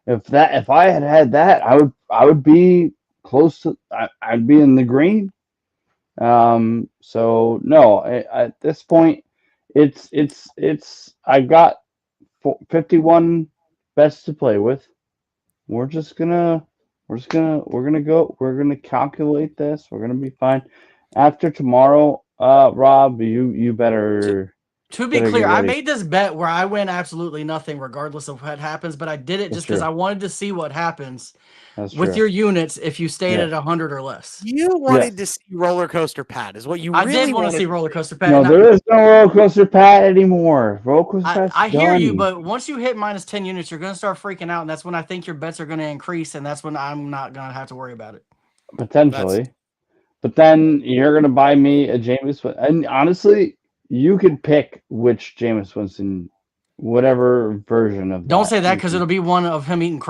Speaker 3: If I had that, I would be close to. I'd be in the green. So no, at this point, it's I got 51 bets to play with. We're gonna calculate this. We're gonna be fine. After tomorrow, Rob, you better.
Speaker 4: To be
Speaker 3: better
Speaker 4: clear,
Speaker 3: get
Speaker 4: I
Speaker 3: ready.
Speaker 4: made this bet where I win absolutely nothing regardless of what happens, but I did it
Speaker 3: That's
Speaker 4: just because
Speaker 3: true.
Speaker 4: I wanted to see what happens
Speaker 3: That's
Speaker 4: with
Speaker 3: true.
Speaker 4: your units if you stayed
Speaker 3: Yeah.
Speaker 4: at 100 or less.
Speaker 2: You wanted to see Roller Coaster Pat, is what you
Speaker 4: I
Speaker 2: really
Speaker 4: did want to
Speaker 2: wanted.
Speaker 4: see Roller Coaster Pat.
Speaker 3: No,
Speaker 4: and
Speaker 3: there is no roller coaster Pat anymore. Roller coaster Pat's
Speaker 4: I hear you,
Speaker 3: done.
Speaker 4: but once you hit minus 10 units, you're going to start freaking out, and that's when I think your bets are going to increase, and that's when I'm not going to have to worry about it.
Speaker 3: Potentially. But then you're going to buy me a Jameis Winston. And honestly, you could pick which Jameis Winston, whatever version of
Speaker 4: Don't say that
Speaker 3: you
Speaker 4: because
Speaker 3: can-
Speaker 4: it'll be one of him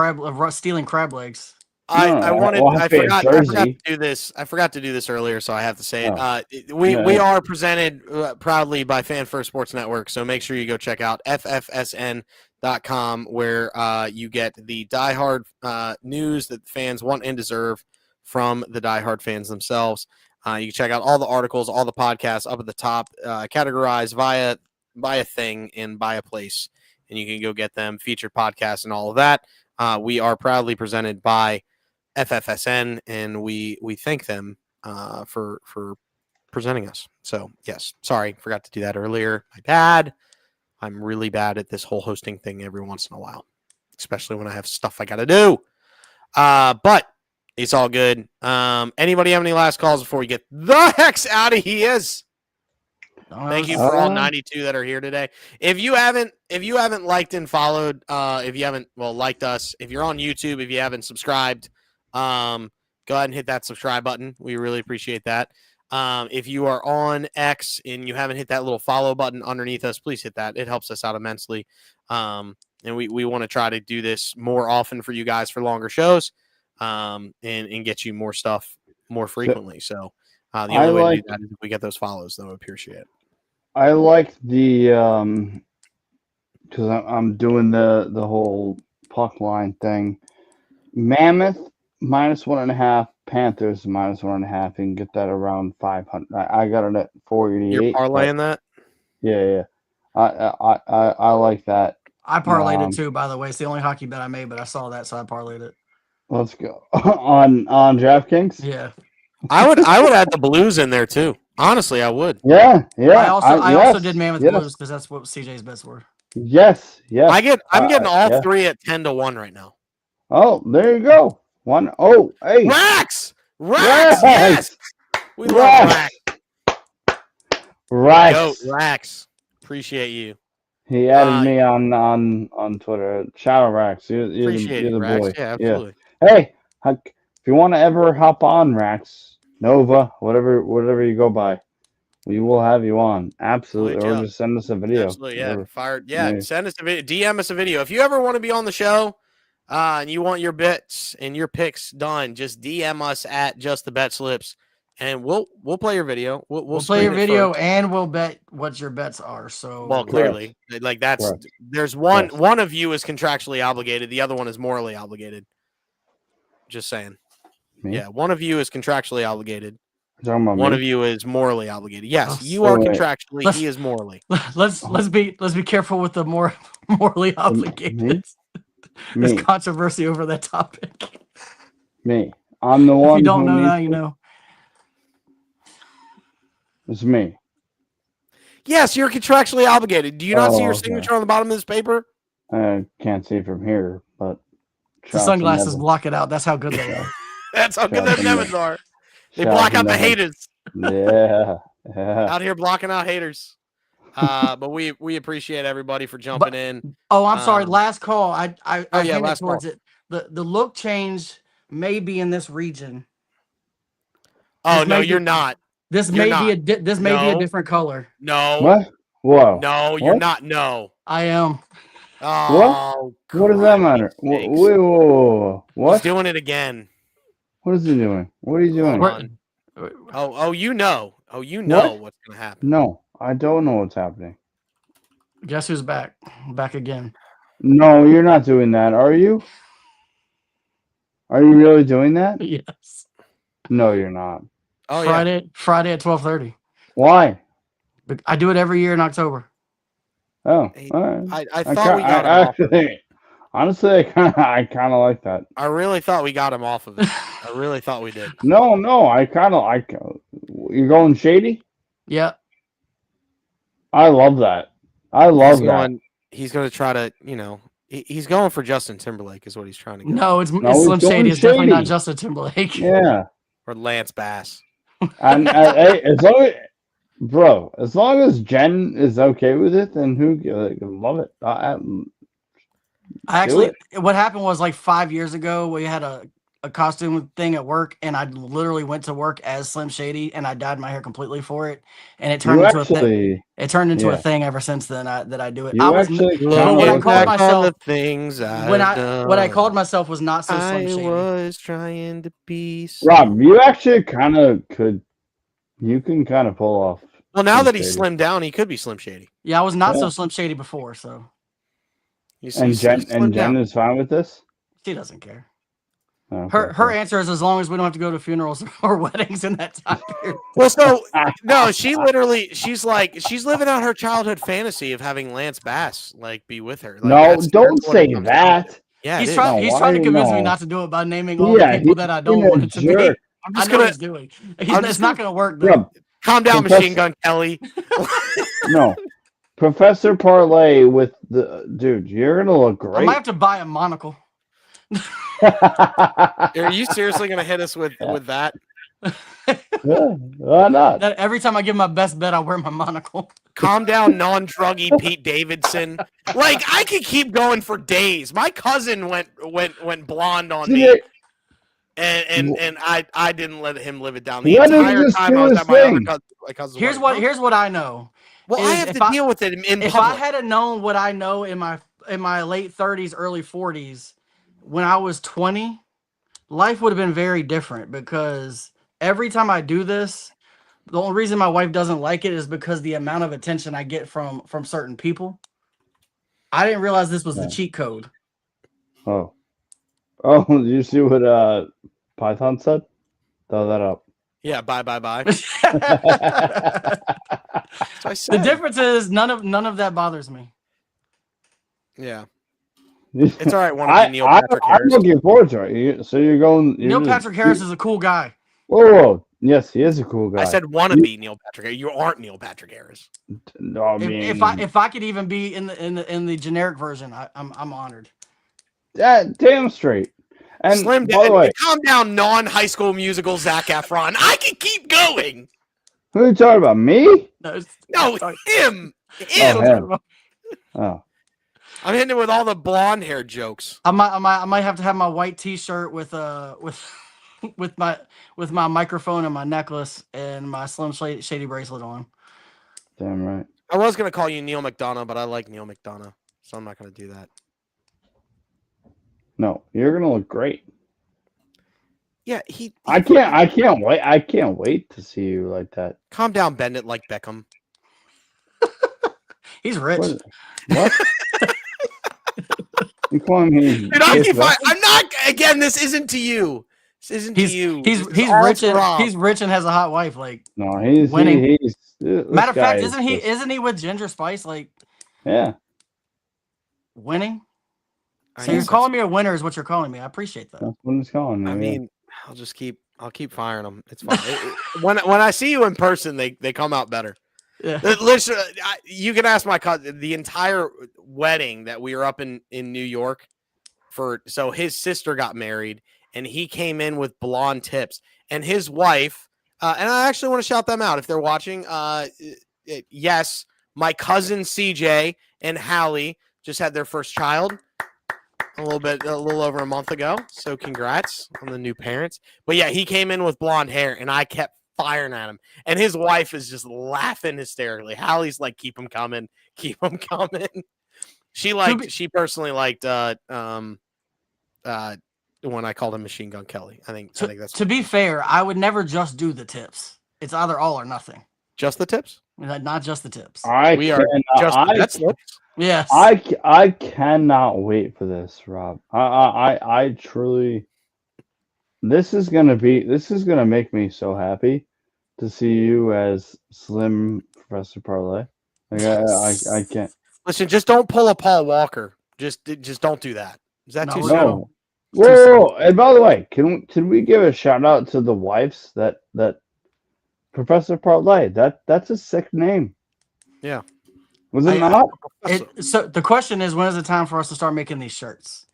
Speaker 4: stealing crab legs.
Speaker 2: I wanted.
Speaker 3: we'll have
Speaker 2: I
Speaker 3: to pay a
Speaker 2: forgot to
Speaker 3: jersey.
Speaker 2: do this. I forgot to do this earlier, so I have to say it.
Speaker 3: Oh.
Speaker 2: We are presented proudly by Fan First Sports Network. So make sure you go check out ffsn.com, where you get the diehard news that fans want and deserve from the diehard fans themselves. You can check out all the articles, all the podcasts up at the top, categorized via thing and by a place, and you can go get them, featured podcasts and all of that. We are proudly presented by FFSN, and we thank them for presenting us. So yes, sorry, forgot to do that earlier. My bad. I'm really bad at this whole hosting thing every once in a while, especially when I have stuff I got to do. But it's all good. Anybody have any last calls before we get the heck out of here? Thank you for all 92 that are here today. If you haven't liked and followed, if you haven't liked us, if you're on YouTube, if you haven't subscribed, go ahead and hit that subscribe button. We really appreciate that. If you are on X and you haven't hit that little follow button underneath us, please hit that. It helps us out immensely. And we want to try to do this more often for you guys for longer shows, and get you more stuff more frequently. So the only way to do that is if we get those follows, though. I appreciate it.
Speaker 3: I like the because I'm doing the whole puck line thing. Mammoth -1.5, Panthers -1.5. You can get that around 500. I got it at 488.
Speaker 2: You're parlaying that?
Speaker 3: Yeah. I like that.
Speaker 4: I parlayed it too, by the way. It's the only hockey bet I made, but I saw that, so I parlayed it.
Speaker 3: Let's go on DraftKings.
Speaker 4: Yeah.
Speaker 2: I would add the Blues in there too. Honestly, I would.
Speaker 3: Yeah.
Speaker 4: I also did Mammoth Blues because that's what CJ's bets were.
Speaker 3: Yes.
Speaker 2: I'm getting all three at 10-1 right now.
Speaker 3: Oh, there you go. 1-0. Hey.
Speaker 2: Rax! Yes! We love Rax. Go, Rax. Appreciate you.
Speaker 3: He added me on Twitter. Shout out Rax. You're the
Speaker 2: Rax.
Speaker 3: boy.
Speaker 2: Yeah, absolutely.
Speaker 3: Hey, if you want to ever hop on Rax, Nova, whatever you go by, we will have you on. Absolutely.
Speaker 2: Light you
Speaker 3: Or
Speaker 2: up.
Speaker 3: just send us a video.
Speaker 2: Absolutely, yeah.
Speaker 3: Whatever.
Speaker 2: Fired. Yeah,
Speaker 3: Yeah.
Speaker 2: send us a video. DM us a video. If you ever want to be on the show and you want your bets and your picks done, just DM us at Just the BetSlips, and we'll play your video. We'll
Speaker 4: play your
Speaker 2: screen it
Speaker 4: video
Speaker 2: first.
Speaker 4: and we'll bet what your bets are. So
Speaker 2: Well, clearly, like that's
Speaker 3: Correct.
Speaker 2: there's one
Speaker 3: Correct.
Speaker 2: one of you is contractually obligated, the other one is morally obligated. Just saying.
Speaker 3: Me?
Speaker 2: Yeah, one of you is contractually obligated.
Speaker 3: You're talking about
Speaker 2: One
Speaker 3: me?
Speaker 2: of you is morally obligated. Yes,
Speaker 4: Let's-
Speaker 2: you are
Speaker 3: wait.
Speaker 2: contractually.
Speaker 4: Let's-
Speaker 2: He is morally.
Speaker 4: let's be careful with the more morally obligated. There's
Speaker 3: Me.
Speaker 4: controversy over that topic.
Speaker 3: Me. I'm the
Speaker 4: If
Speaker 3: one
Speaker 4: you don't
Speaker 3: who
Speaker 4: know
Speaker 3: needs
Speaker 4: now, you
Speaker 3: to-
Speaker 4: know.
Speaker 3: It's me.
Speaker 2: Yes, you're contractually obligated. Do you not see your
Speaker 3: Oh, okay.
Speaker 2: signature on the bottom of this paper?
Speaker 3: I can't see from here, but
Speaker 4: The sunglasses block it out. That's how good they are.
Speaker 2: That's how good
Speaker 3: Shout
Speaker 2: them
Speaker 3: out to
Speaker 2: Nevins
Speaker 3: Nevin.
Speaker 2: are. They
Speaker 3: Shout
Speaker 2: block
Speaker 3: out
Speaker 2: out
Speaker 3: to
Speaker 2: the
Speaker 3: Nevin.
Speaker 2: haters.
Speaker 3: Yeah.
Speaker 2: Out here blocking out haters. But we appreciate everybody for jumping in.
Speaker 4: Oh, I'm sorry.
Speaker 2: Um,
Speaker 4: Last call. I hinted
Speaker 2: last
Speaker 4: towards
Speaker 2: call.
Speaker 4: it. The look change may be in this region.
Speaker 2: Oh
Speaker 4: This
Speaker 2: no,
Speaker 4: may
Speaker 2: you're
Speaker 4: be-
Speaker 2: not.
Speaker 4: This
Speaker 2: You're
Speaker 4: may be this may be a
Speaker 2: No.
Speaker 4: different color.
Speaker 2: No.
Speaker 3: What? Whoa.
Speaker 2: No, you're
Speaker 3: What?
Speaker 2: not. No.
Speaker 4: I am.
Speaker 2: Oh,
Speaker 3: What does that matter?
Speaker 2: Christ
Speaker 3: Wait,
Speaker 2: sakes.
Speaker 3: whoa.
Speaker 2: He's
Speaker 3: What?
Speaker 2: doing it again.
Speaker 3: What is he doing? What are you doing?
Speaker 2: Hold on. Oh, you know. Oh, you know what's gonna happen.
Speaker 3: No, I don't know what's happening.
Speaker 4: Guess who's back? Back again.
Speaker 3: No, you're not doing that, are you? Are you really doing that?
Speaker 4: Yes.
Speaker 3: No, you're not.
Speaker 2: Oh yeah.
Speaker 4: Friday at 12:30.
Speaker 3: Why?
Speaker 4: I do it every year in October.
Speaker 3: Oh,
Speaker 2: Hey,
Speaker 3: all right.
Speaker 2: I thought we got him off.
Speaker 3: actually, honestly, I kind of like that.
Speaker 2: I really thought we got him off of it. I really thought we did.
Speaker 3: No, I kind of like. You're going shady.
Speaker 4: Yeah.
Speaker 3: I love that. I love that.
Speaker 2: He's going to try to, he's going for Justin Timberlake is what he's trying to go.
Speaker 4: No, it's
Speaker 3: he's
Speaker 4: Slim
Speaker 3: going
Speaker 4: Shady. It's definitely not
Speaker 3: shady.
Speaker 4: Justin Timberlake.
Speaker 3: Yeah,
Speaker 2: Or Lance Bass.
Speaker 3: and hey, as long as Jen is okay with it, then who love it.
Speaker 4: What happened was like 5 years ago, we had a costume thing at work, and I literally went to work as Slim Shady, and I dyed my hair completely for it, and it turned into a thing. It turned into a thing ever since then. That I do it.
Speaker 3: You
Speaker 4: I was
Speaker 3: actually
Speaker 4: but
Speaker 3: kinda
Speaker 4: what I
Speaker 3: look
Speaker 4: called
Speaker 3: like-
Speaker 4: myself
Speaker 2: the things
Speaker 4: what I called myself was not so Slim
Speaker 2: I
Speaker 4: Shady.
Speaker 2: was trying to be.
Speaker 3: Rob, you actually kind of could. You can kind of pull off.
Speaker 2: Well, now
Speaker 3: Slim
Speaker 2: that he's
Speaker 3: Shady.
Speaker 2: slimmed down, he could be Slim Shady.
Speaker 4: Yeah, I was not
Speaker 3: Yeah.
Speaker 4: so Slim Shady before, so
Speaker 3: And Jen is fine with this.
Speaker 4: she doesn't care.
Speaker 3: Okay,
Speaker 4: Her answer is as long as we don't have to go to funerals or weddings in that time period.
Speaker 2: Well, so no, she's living out her childhood fantasy of having Lance Bass be with her. Like,
Speaker 3: No,
Speaker 2: that's
Speaker 3: don't
Speaker 2: what it
Speaker 3: say
Speaker 2: comes down to.
Speaker 3: that.
Speaker 2: Yeah,
Speaker 4: He's
Speaker 2: it is.
Speaker 4: trying.
Speaker 3: No,
Speaker 4: He's
Speaker 3: why
Speaker 4: trying to convince me
Speaker 3: no?
Speaker 4: not to do it by naming all the people that I don't
Speaker 3: he's
Speaker 4: want it to be.
Speaker 3: jerk.
Speaker 2: I'm
Speaker 4: I
Speaker 2: just
Speaker 4: know what
Speaker 2: gonna
Speaker 4: he's doing.
Speaker 2: I'm
Speaker 4: It's
Speaker 2: just
Speaker 4: not going to work. Though.
Speaker 3: Rob,
Speaker 2: calm down,
Speaker 3: Professor-
Speaker 2: Machine Gun Kelly.
Speaker 3: no, Professor Parlay with the dude. You're gonna look
Speaker 4: I
Speaker 3: great.
Speaker 4: might have to buy a monocle.
Speaker 2: Are you seriously gonna hit us with that?
Speaker 3: Yeah, why not?
Speaker 4: That every time I give my best bet, I wear my monocle.
Speaker 2: Calm down, non-druggy Pete Davidson. I could keep going for days. My cousin went blonde on me, and I didn't let him live it down the
Speaker 3: What did he
Speaker 2: entire
Speaker 3: just
Speaker 2: time
Speaker 3: do
Speaker 2: I was
Speaker 3: his
Speaker 2: at my other
Speaker 3: thing?
Speaker 2: cousin's
Speaker 4: Here's
Speaker 2: wedding.
Speaker 4: what I know.
Speaker 2: Well, I
Speaker 4: is
Speaker 2: have
Speaker 4: if
Speaker 2: to
Speaker 4: I-
Speaker 2: deal with it in
Speaker 4: If
Speaker 2: public.
Speaker 4: I had known what I know in my late 30s, early 40s, when I was 20, life would have been very different because every time I do this, the only reason my wife doesn't like it is because the amount of attention I get from certain people. I didn't realize this was the cheat code.
Speaker 3: Oh, did you see what Python said? Throw that up.
Speaker 2: Yeah, bye.
Speaker 4: The
Speaker 2: So I said,
Speaker 4: difference is none of that bothers me.
Speaker 2: yeah, it's all right. Want to be Neil Patrick
Speaker 3: I'm
Speaker 2: Harris?
Speaker 3: looking forward to it. So you're going.
Speaker 4: Neil Patrick Harris is a cool guy.
Speaker 3: Whoa. Yes, he is a cool guy.
Speaker 2: I said want to be Neil Patrick Harris. You aren't Neil Patrick Harris.
Speaker 3: No, I mean,
Speaker 4: If I could even be in the generic version, I'm honored.
Speaker 3: damn straight. And
Speaker 2: Slim
Speaker 3: by the way,
Speaker 2: calm down, non-High School Musical Zac Efron. I can keep going.
Speaker 3: who are you talking about? Me?
Speaker 2: No,
Speaker 4: Sorry.
Speaker 2: him.
Speaker 3: Oh, him. Oh,
Speaker 2: I'm hitting it with all the blonde hair jokes.
Speaker 4: I might have to have my white T-shirt with with my microphone and my necklace and my Slim Shady bracelet on.
Speaker 3: Damn right.
Speaker 2: I was going to call you Neil McDonough, but I like Neil McDonough, so I'm not going to do that.
Speaker 3: No, you're gonna look great.
Speaker 2: Yeah,
Speaker 3: I can't wait. I can't wait to see you like that.
Speaker 2: Calm down, bend it like Beckham.
Speaker 4: He's rich.
Speaker 3: What? You calling me?
Speaker 2: Dude, I'm not. Again, this isn't to you. This isn't to you.
Speaker 4: He's rich and he's rich and has a hot wife. Like
Speaker 3: no, he's
Speaker 4: winning.
Speaker 3: This
Speaker 4: Matter of fact,
Speaker 3: guy
Speaker 4: isn't he with Ginger Spice? Like
Speaker 3: yeah,
Speaker 4: winning.
Speaker 2: I
Speaker 4: So you're
Speaker 2: guess
Speaker 4: calling me a winner is what you're calling me. I appriciate that.
Speaker 3: that's what it's calling me.
Speaker 2: I
Speaker 3: yeah.
Speaker 2: mean, I'll keep firing them. It's fine. When I see you in person, they come out better.
Speaker 4: Yeah.
Speaker 2: Literally, you can ask my cousin. The entire wedding that we were up in New York for. So his sister got married, and he came in with blonde tips, and his wife. And I actually want to shout them out if they're watching. Yes, my cousin CJ and Hallie just had their first child a little over a month ago. So congrats on the new parents. But yeah, he came in with blonde hair, and I kept firing at him, and his wife is just laughing hysterically. Hallie's like, keep him coming. She personally liked when I called him Machine Gun Kelly. I think that's
Speaker 4: to be fair, I would never just do the tips. It's either all or nothing.
Speaker 2: just the tips.
Speaker 4: Not just the tips.
Speaker 2: We are just that's
Speaker 4: Yes.
Speaker 3: I cannot wait for this, Rob. I truly. This is gonna make me so happy to see you as Slim Professor Parlay. Like I can't.
Speaker 2: Listen, just don't pull a Paul Walker. Just don't do that. Is that
Speaker 4: No,
Speaker 2: too
Speaker 4: we're
Speaker 2: soon?
Speaker 4: gonna-
Speaker 3: No. Whoa! And by the way, can we give a shout out to the wives that Professor Parlay? That's a sick name.
Speaker 2: Yeah.
Speaker 3: Was it not?
Speaker 4: So the question is, when is it time for us to start making these shirts?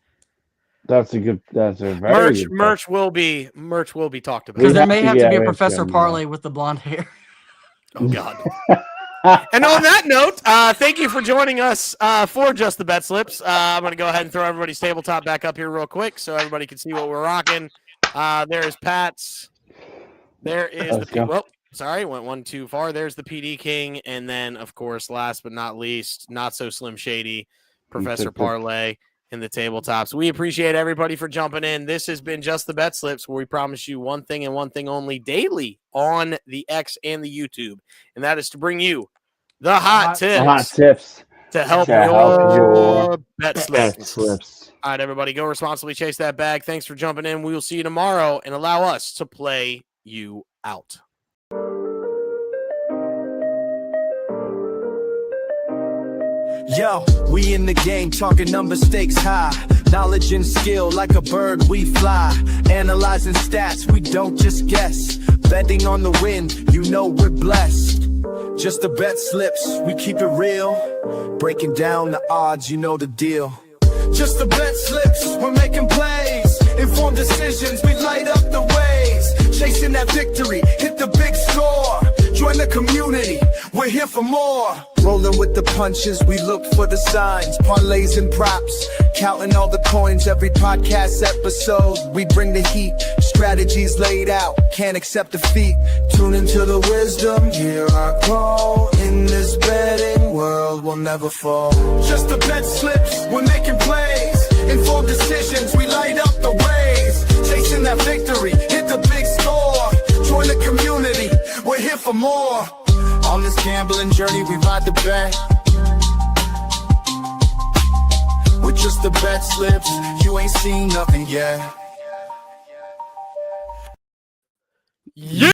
Speaker 3: That's a very good
Speaker 2: merch will be talked about.
Speaker 4: Because there may have to be a
Speaker 3: we
Speaker 4: Professor
Speaker 3: to,
Speaker 4: Parlay with the blonde hair.
Speaker 2: Oh God. And on that note, thank you for joining us for Just the BetSlips. I'm going to go ahead and throw everybody's tabletop back up here real quick so everybody can see what we're rocking. There's Pat's. There is
Speaker 3: Let's go.
Speaker 2: well, sorry, went one too far. There's the PD King, and then of course, last but not least, not so Slim Shady, Professor Parlay in the tabletops. We appreciate everybody for jumping in. This has been Just the BetSlips, where we promise you one thing and one thing only daily on the X and the YouTube, and that is to bring you the hot tips to help your bet slips. All right, everybody, go responsibly, chase that bag. Thanks for jumping in. We will see you tomorrow, and allow us to play you out.
Speaker 1: Yo, we in the game, talking number stakes high. Knowledge and skill, like a bird we fly. Analyzing stats, we don't just guess. Betting on the win, you know we're blessed. Just the bet slips, we keep it real. Breaking down the odds, you know the deal. Just the bet slips, we're making plays. Informed decisions, we light up the ways. Chasing that victory, hit the big score. Join the community, we're here for more. Rolling with the punches, we look for the signs. Parlays and props, counting all the coins. Every podcast episode, we bring the heat. Strategies laid out, can't accept defeat. Tune into the wisdom, hear our call. In this betting world, we'll never fall. Just the bet slips, we're making plays. Informed decisions, we light up the ways. Chasing that victory, hit the big score. Join the community, we're here for more. On this gambling journey, we ride the bet. With just the bet slips, you ain't seen nothing yet.
Speaker 2: Yeah.